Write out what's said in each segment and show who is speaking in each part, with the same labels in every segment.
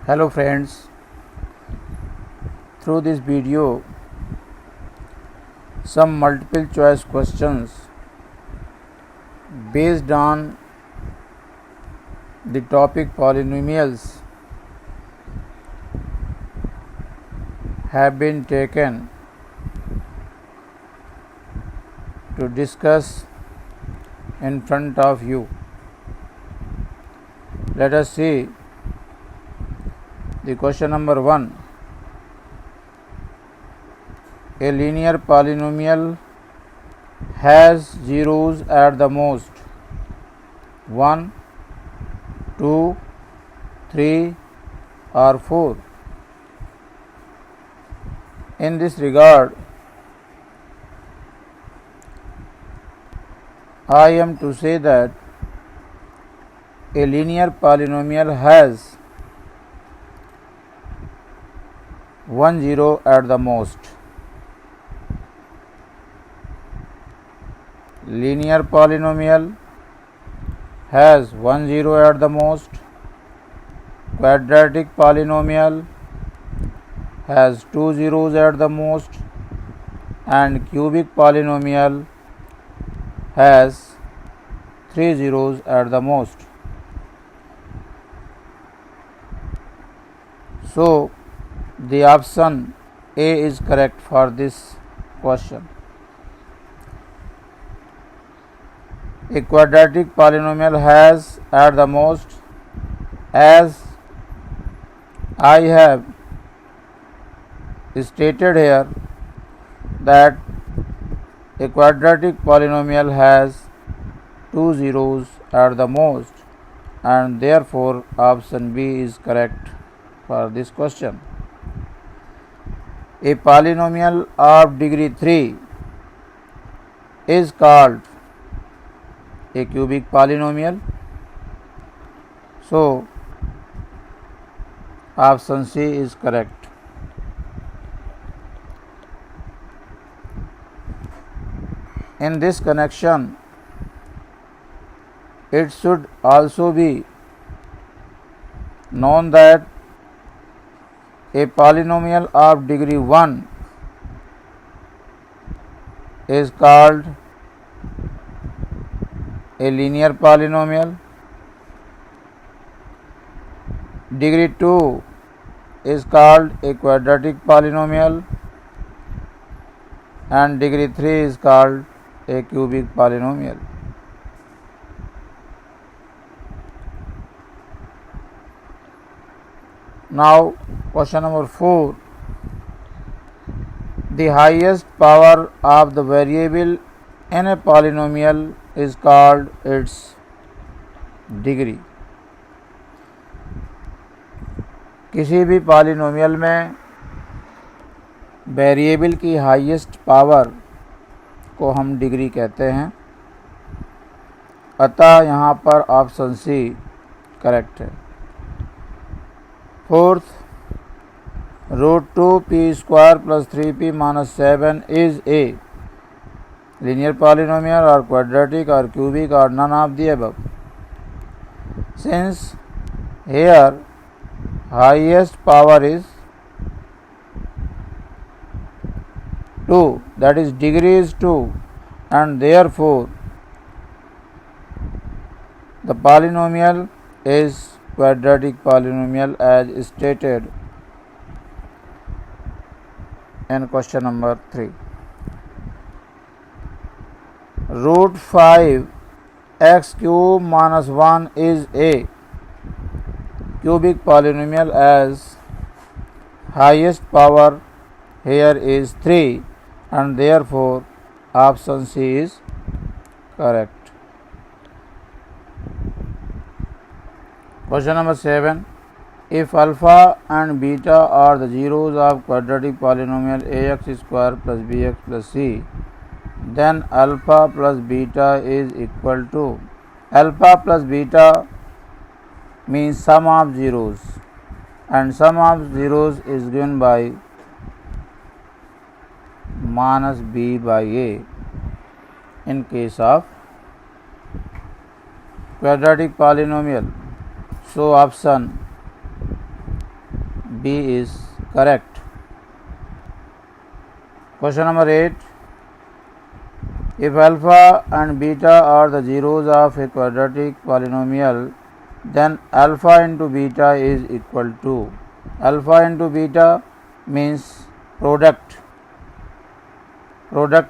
Speaker 1: Hello friends, through this video some multiple choice questions based on the topic polynomials have been taken to discuss in front of you. Let us see the question number 1. A linear polynomial has zeros at the most 1, 2, 3 or 4. In this regard, I am to say that a linear polynomial has 1 zero at the most. Linear polynomial has 1 zero at the most. Quadratic polynomial has 2 zeros at the most, and cubic polynomial has 3 zeros at the most. So, the option A is correct for this question. A quadratic polynomial has at the most, as I have stated here, that a quadratic polynomial has 2 zeros at the most, and therefore option B is correct for this question. A polynomial of degree 3 is called a cubic polynomial. So, option C is correct. In this connection, it should also be known that a polynomial of degree 1 is called a linear polynomial. Degree 2 is called a quadratic polynomial, and degree 3 is called a cubic polynomial. Now, question number 4. The highest power of the variable in a polynomial is called its degree. किसी भी polynomial में variable की highest power को हम degree कहते हैं, अतः यहाँ पर ऑप्शन सी करेक्ट है. Fourth, √2p² + 3p - 7 is a linear polynomial or quadratic or cubic or none of the above. Since here highest power is 2, that is degree is 2, and therefore the polynomial is quadratic polynomial as stated in question number 3. √5 x³ - 1 is a cubic polynomial as highest power here is 3, and therefore option C is correct. Question number 7. If alpha and beta are the zeros of quadratic polynomial ax² + bx + c, then alpha plus beta is equal to, alpha plus beta means sum of zeros, and sum of zeros is given by -b by a in case of quadratic polynomial. So option B is correct. Question number 8. If alpha and beta are the zeros of a quadratic polynomial, then alpha into beta is equal to, alpha into beta means product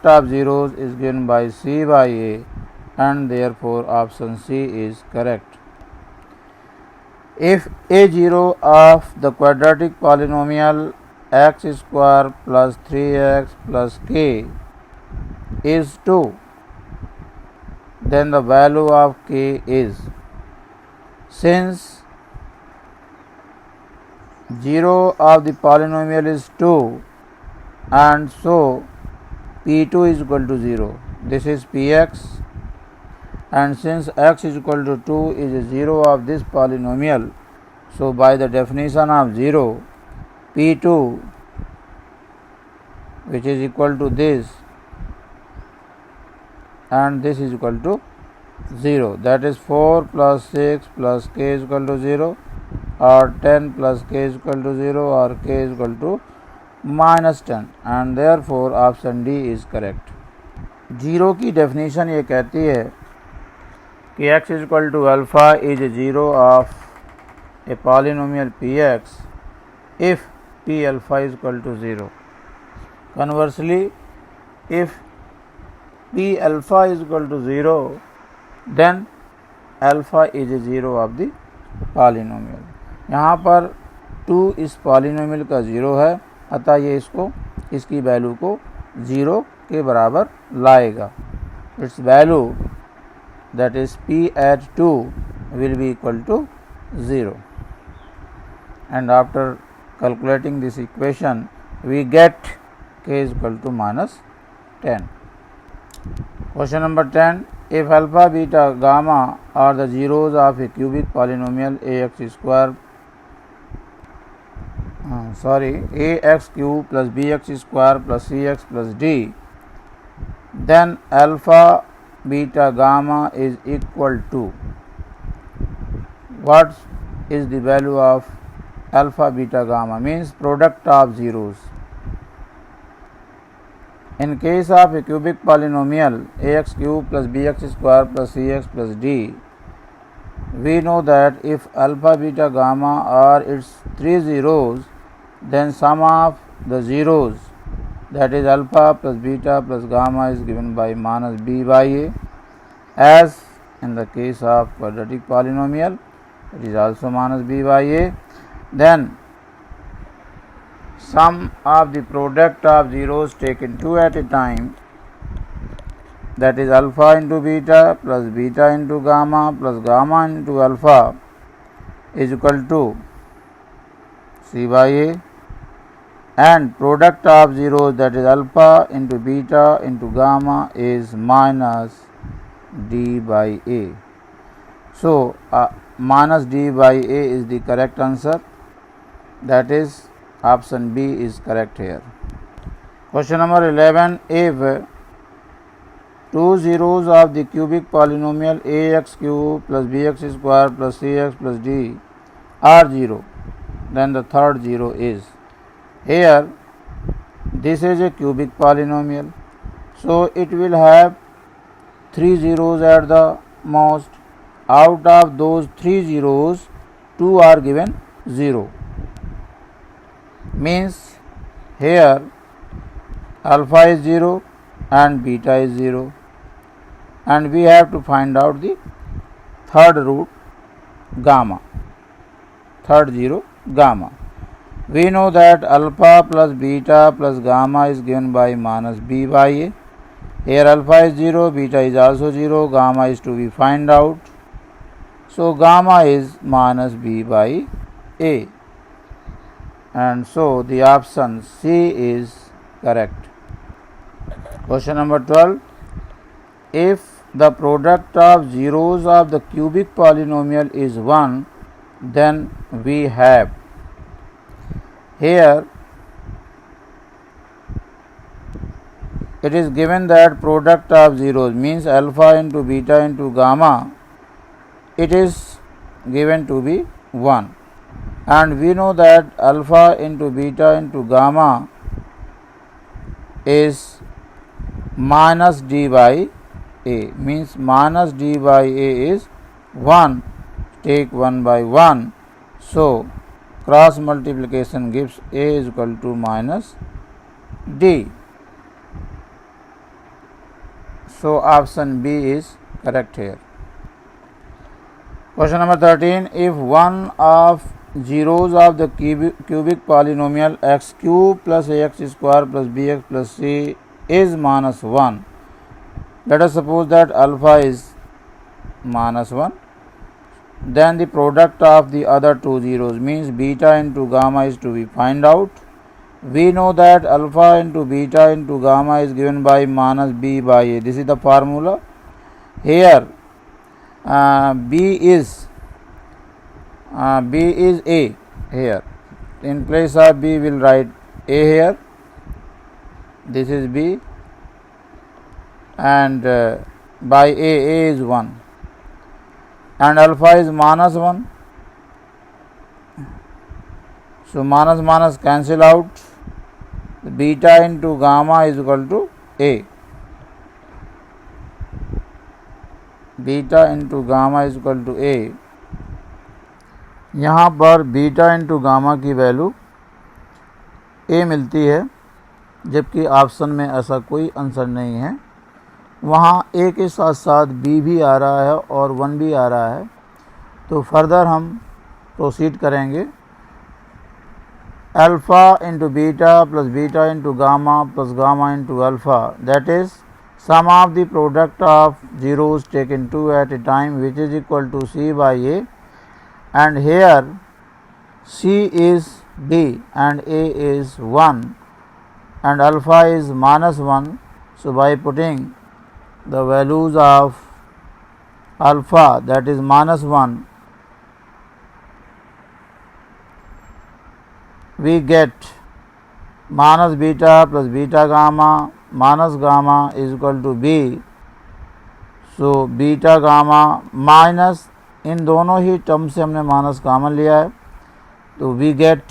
Speaker 1: of zeros is given by C by A, and therefore option C is correct. If a0 of the quadratic polynomial x square plus 3x plus k is 2, then the value of k is, since 0 of the polynomial is 2 and so p2 is equal to 0, this is px, and since x is equal to 2 is a 0 of this polynomial, so by the definition of 0, p2 which is equal to this and this is equal to 0, that is 4 plus 6 plus k is equal to 0, or 10 plus k is equal to 0, or k is equal to minus 10, and therefore option D is correct. 0 की definition ये कहती है कि x is equal to alpha is a 0 of a polynomial px if p alpha is equal to 0. Conversely, if p alpha is equal to 0, then alpha is a 0 of the polynomial. यहाँ पर 2 इस polynomial का 0 है, अतः ये इसकी value को 0 के बराबर लाएगा. Its value, that is p at 2, will be equal to 0. And after calculating this equation, we get k is equal to minus 10. Question number 10. If alpha, beta, gamma are the zeros of a cubic polynomial ax square, ax cube plus bx square plus cx plus d, then alpha, beta, gamma is equal to, what is the value of alpha, beta, gamma? Means product of zeros. In case of a cubic polynomial ax cube plus bx square plus cx plus d, we know that if alpha, beta, gamma are its 3 zeros, then sum of the zeros, that is alpha plus beta plus gamma, is given by minus b by a. As in the case of quadratic polynomial, it is also minus b by a. Then sum of the product of zeros taken 2 at a time, that is alpha into beta plus beta into gamma plus gamma into alpha, is equal to c by a, and product of zeros, that is alpha into beta into gamma, is minus d by a. So minus d by a is the correct answer, that is option B is correct here. Question number 11. If 2 zeros of the cubic polynomial ax cube plus bx square plus cx plus d are 0, then the third 0 is. Here this is a cubic polynomial, so it will have 3 zeros at the most. Out of those 3 zeros, 2 are given 0. Means here alpha is 0 and beta is 0, and we have to find out the third root, gamma, third 0, gamma. We know that alpha plus beta plus gamma is given by minus b by a. Here alpha is 0, beta is also 0, gamma is to be find out. So gamma is minus b by a, and so the option C is correct. Question number 12. If the product of zeros of the cubic polynomial is 1, then we have, here it is given that product of zeros means alpha into beta into gamma, it is given to be 1, and we know that alpha into beta into gamma is minus d by a, means minus d by a is 1, take 1 by 1. So cross multiplication gives a is equal to minus d. So option B is correct here. Question number 13. If one of zeros of the cubic polynomial x cube plus ax square plus bx plus c is minus 1, let us suppose that alpha is minus 1. Then the product of the other two zeros, means beta into gamma, is to be find out. We know that alpha into beta into gamma is given by minus b by a. This is the formula. Here b is a. Here in place of b will write a here. This is b, and by a is 1, and alpha is minus 1. So minus minus cancel out. Beta into gamma is equal to a. Beta into gamma is equal to a. यहाँ पर beta into gamma की value ए मिलती है, जबकि option में ऐसा कोई answer नहीं है. वहाँ ए के साथ साथ बी भी आ रहा है और 1 भी आ रहा है. तो फर्दर हम प्रोसीड करेंगे. Alpha into beta plus beta into gamma plus gamma into alpha, that is sum of the product of zeros taken 2 at a time, which is equal to c by a, and here c is b and a is 1 and alpha is minus 1. So by putting the values of alpha, that is minus 1, we get minus beta plus beta gamma minus gamma is equal to b. So beta gamma minus, इन दोनों ही term से हमने minus common लिया है, तो we get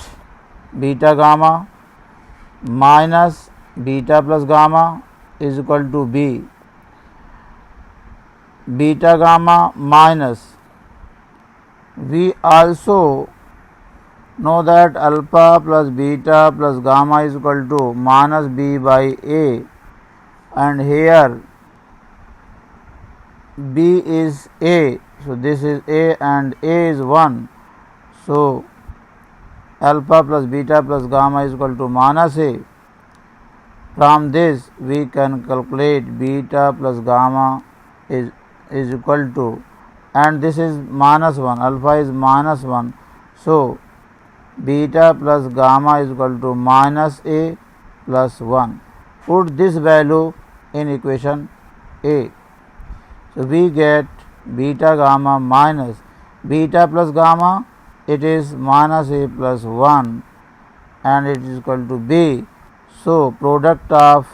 Speaker 1: beta gamma minus beta plus gamma is equal to B. Beta gamma minus, we also know that alpha plus beta plus gamma is equal to minus b by a, and here b is a, so this is a and a is 1. So alpha plus beta plus gamma is equal to minus a. From this we can calculate beta plus gamma is equal to, and this is minus 1, alpha is minus 1. So beta plus gamma is equal to minus a plus 1. Put this value in equation a. So we get beta gamma minus beta plus gamma, it is minus a plus 1 and it is equal to b. So product of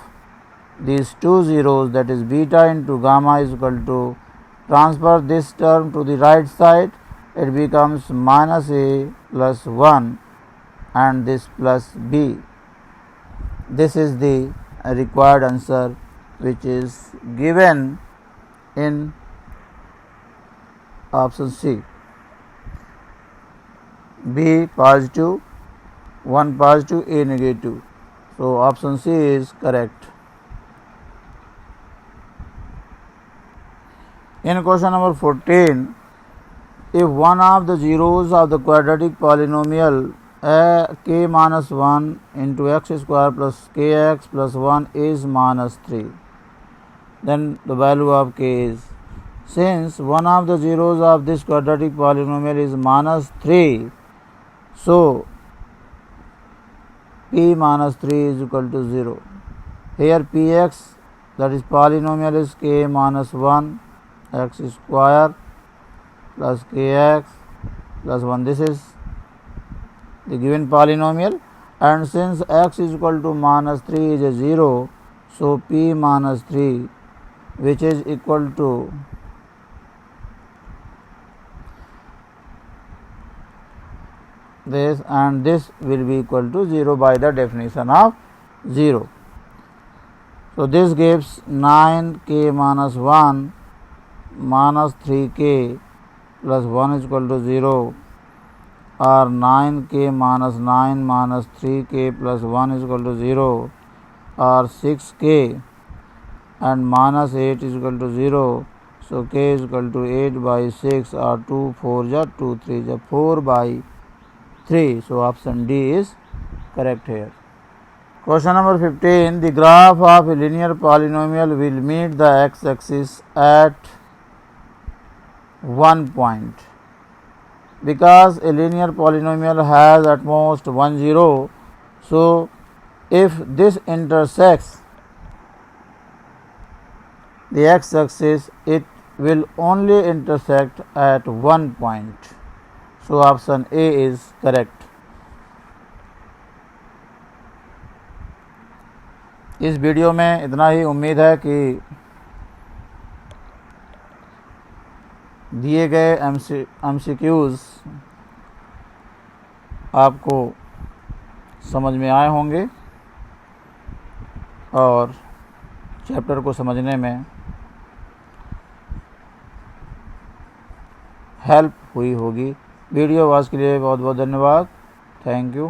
Speaker 1: these two zeros, that is beta into gamma, is equal to, transfer this term to the right side, it becomes minus a plus 1 and this plus b. This is the required answer which is given in option C. B positive, 1 positive, A negative. So option C is correct. In question number 14, if one of the zeros of the quadratic polynomial k minus 1 into x square plus kx plus 1 is minus 3, then the value of k is. Since one of the zeros of this quadratic polynomial is minus 3, so p minus 3 is equal to 0. Here px, that is polynomial, is k minus 1 x square plus kx plus 1. This is the given polynomial, and since x is equal to minus 3 is a 0, so p minus 3, which is equal to this, and this will be equal to 0 by the definition of 0. So this gives 9k minus 1 minus 3k plus 1 is equal to 0, or 9k minus 9 minus 3k plus 1 is equal to 0, or 6k and minus 8 is equal to 0. So k is equal to 8 by 6, or 2 4 ja 2 3 ja 4 by 3. So option D is correct here. Question number 15. The graph of a linear polynomial will meet the x-axis at one point. Because a linear polynomial has at most one zero, so if this intersects the x-axis, it will only intersect at one point. So option A is correct. इस video में इतना ही। उम्मीद है कि दिए गए MCQs आपको समझ में आए होंगे और चैप्टर को समझने में हेल्प हुई होगी। वीडियो वॉच के लिए बहुत बहुत धन्यवाद। Thank you.